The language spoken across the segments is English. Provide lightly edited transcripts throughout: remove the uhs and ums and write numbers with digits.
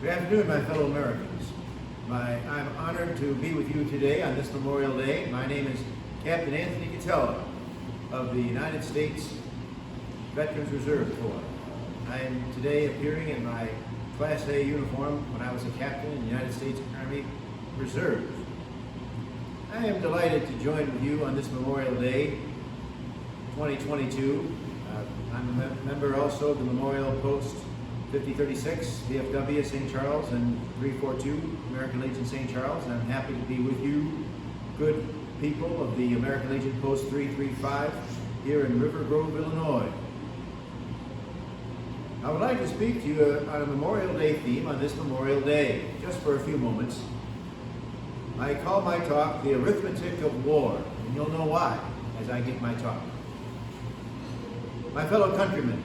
Good afternoon, my fellow Americans. I'm honored to be with you today on this Memorial Day. My name is Captain Anthony Callelet of the United States Veterans Reserve Corps. I am today appearing in my Class A uniform when I was a captain in the United States Army Reserve. I am delighted to join with you on this Memorial Day 2022. I'm a member also of the Memorial Post 5036, VFW St. Charles, and 342 American Legion St. Charles, and I'm happy to be with you, good people of the American Legion Post 335 here in River Grove, Illinois. I would like to speak to you on a Memorial Day theme on this Memorial Day, just for a few moments. I call my talk The Arithmetic of War, and you'll know why as I give my talk. My fellow countrymen,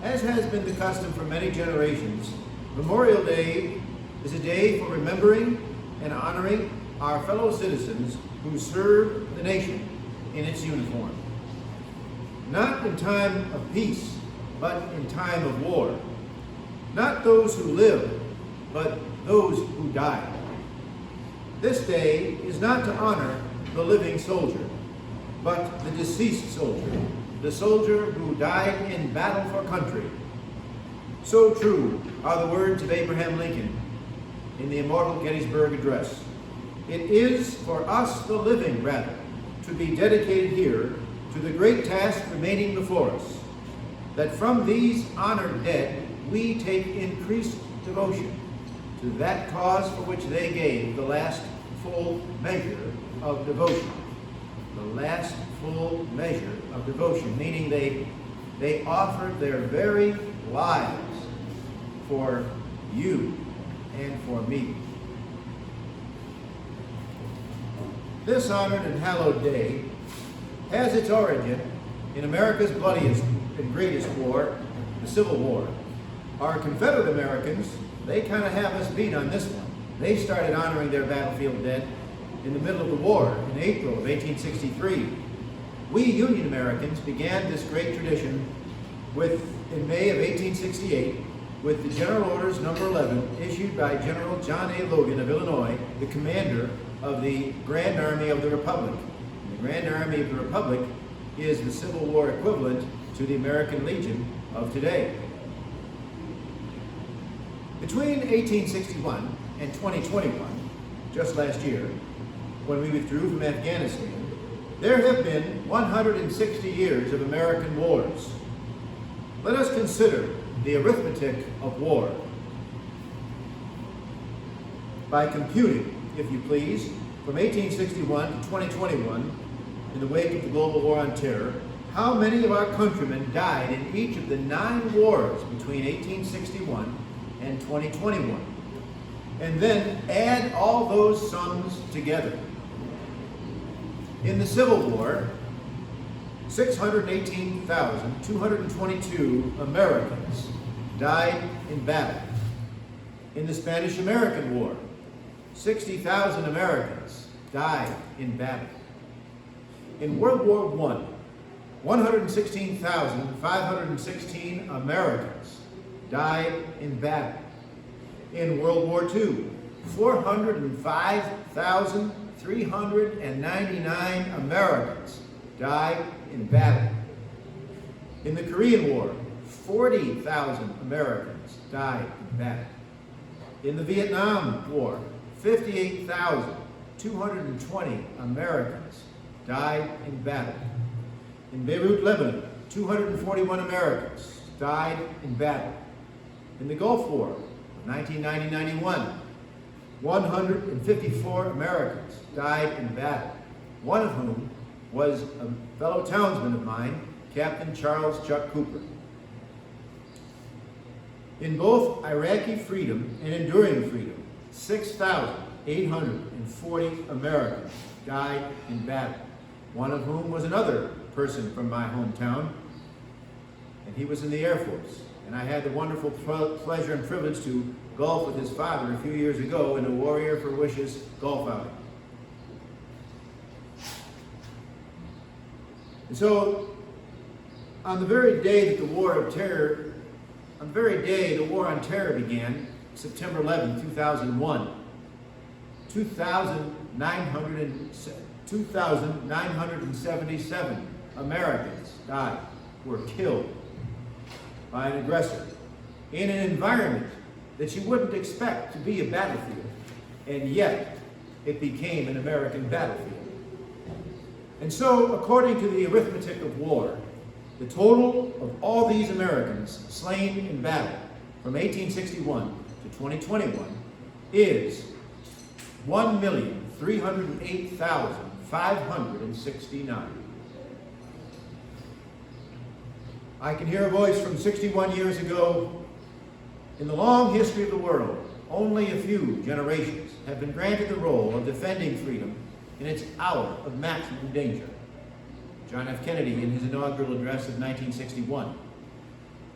as has been the custom for many generations, Memorial Day is a day for remembering and honoring our fellow citizens who serve the nation in its uniform. Not in time of peace, but in time of war. Not those who live, but those who die. This day is not to honor the living soldier, but the deceased soldier, the soldier who died in battle for country. So true are the words of Abraham Lincoln in the immortal Gettysburg Address. It is for us, the living, rather, to be dedicated here to the great task remaining before us, that from these honored dead we take increased devotion to that cause for which they gave the last full measure of devotion. The last full measure of devotion, meaning they offered their very lives for you and for me. This honored and hallowed day has its origin in America's bloodiest and greatest war, the Civil War. Our Confederate Americans, they kind of have us beat on this one. They started honoring their battlefield dead in the middle of the war in April of 1863. We Union Americans began this great tradition in May of 1868 with the General Orders Number 11 issued by General John A. Logan of Illinois, the commander of the Grand Army of the Republic. And the Grand Army of the Republic is the Civil War equivalent to the American Legion of today. Between 1861 and 2021, just last year, when we withdrew from Afghanistan, there have been 160 years of American wars. Let us consider the arithmetic of war. By computing, if you please, from 1861 to 2021, in the wake of the global war on terror, how many of our countrymen died in each of the 9 wars between 1861 and 2021? And then add all those sums together. In the Civil War, 618,222 Americans died in battle. In the Spanish-American War, 60,000 Americans died in battle. In World War I, 116,516 Americans died in battle. In World War II, 405,399 Americans died in battle. In the Korean War, 40,000 Americans died in battle. In the Vietnam War, 58,220 Americans died in battle. In Beirut, Lebanon, 241 Americans died in battle. In the Gulf War of 1990-91, 154 Americans died in battle, one of whom was a fellow townsman of mine, Captain Charles Chuck Cooper. In both Iraqi freedom and enduring freedom, 6,840 Americans died in battle, one of whom was another person from my hometown, and he was in the Air Force. And I had the wonderful pleasure and privilege to golf with his father a few years ago in a Warrior for Wishes golf outing. And so, on the very day that the War of Terror On the very day the War on Terror began, September 11, 2001, 2,977 Americans died, were killed by an aggressor in an environment that you wouldn't expect to be a battlefield, and yet it became an American battlefield. And so, according to the Arithmetic of War, the total of all these Americans slain in battle from 1861 to 2021 is 1,308,569. I can hear a voice from 61 years ago. In the long history of the world, only a few generations have been granted the role of defending freedom in its hour of maximum danger. John F. Kennedy in his inaugural address of 1961.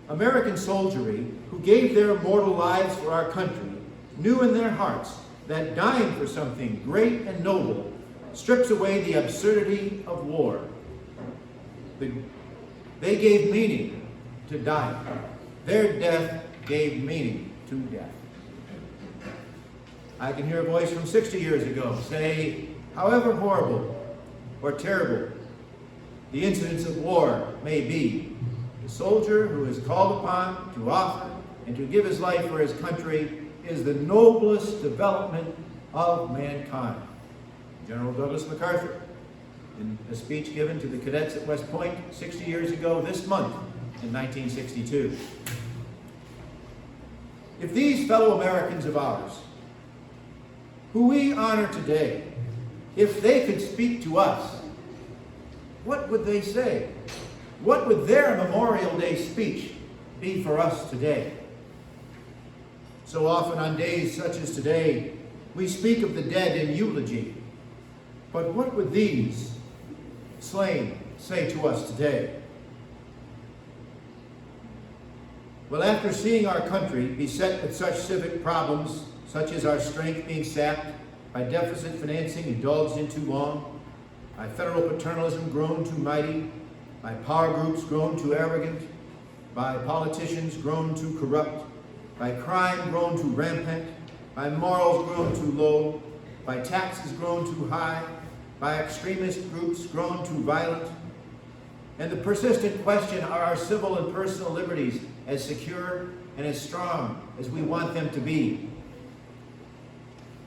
American soldiery who gave their mortal lives for our country knew in their hearts that dying for something great and noble strips away the absurdity of war. They gave meaning to dying. Their death gave meaning to death. I can hear a voice from 60 years ago say, however horrible or terrible the incidents of war may be, the soldier who is called upon to offer and to give his life for his country is the noblest development of mankind. General Douglas MacArthur, in a speech given to the cadets at West Point 60 years ago this month in 1962. If these fellow Americans of ours, who we honor today, if they could speak to us, what would they say? What would their Memorial Day speech be for us today? So often on days such as today, we speak of the dead in eulogy. But what would these slain say to us today? Well, after seeing our country beset with such civic problems, such as our strength being sapped by deficit financing indulged in too long, by federal paternalism grown too mighty, by power groups grown too arrogant, by politicians grown too corrupt, by crime grown too rampant, by morals grown too low, by taxes grown too high, by extremist groups grown too violent, and the persistent question, are our civil and personal liberties as secure and as strong as we want them to be?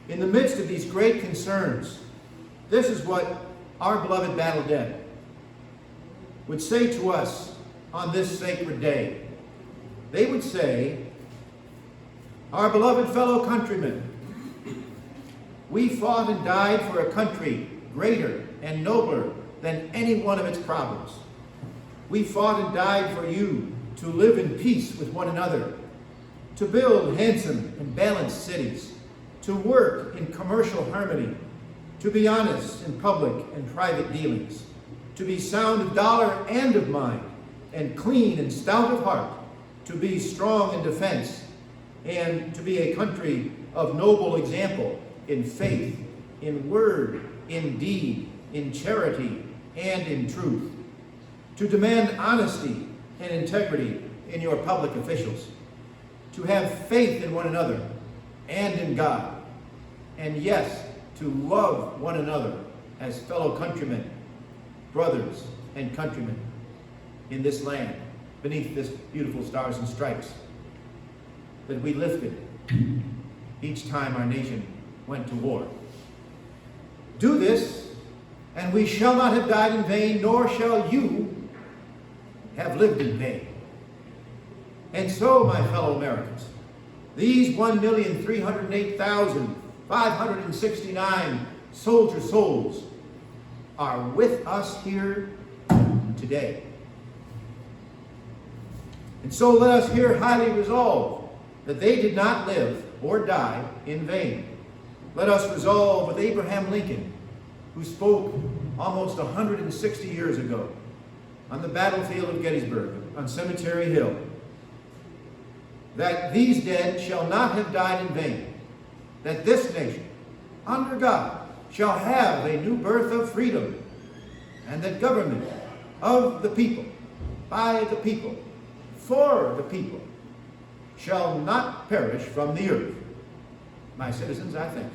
In the midst of these great concerns, this is what our beloved battle dead would say to us on this sacred day. They would say, our beloved fellow countrymen, we fought and died for a country greater and nobler than any one of its problems. We fought and died for you to live in peace with one another, to build handsome and balanced cities, to work in commercial harmony, to be honest in public and private dealings, to be sound of dollar and of mind, and clean and stout of heart, to be strong in defense, and to be a country of noble example in faith, in word, in deed, in charity, and in truth, to demand honesty and integrity in your public officials, to have faith in one another and in God, and yes, to love one another as fellow countrymen, brothers and countrymen in this land, beneath this beautiful stars and stripes that we lifted each time our nation went to war. Do this, and we shall not have died in vain, nor shall you have lived in vain. And so, my fellow Americans, these 1,308,569 soldier souls are with us here today. And so let us here highly resolve that they did not live or die in vain. Let us resolve with Abraham Lincoln, who spoke almost 160 years ago on the battlefield of Gettysburg, on Cemetery Hill, that these dead shall not have died in vain, that this nation, under God, shall have a new birth of freedom, and that government of the people, by the people, for the people, shall not perish from the earth. My citizens, I think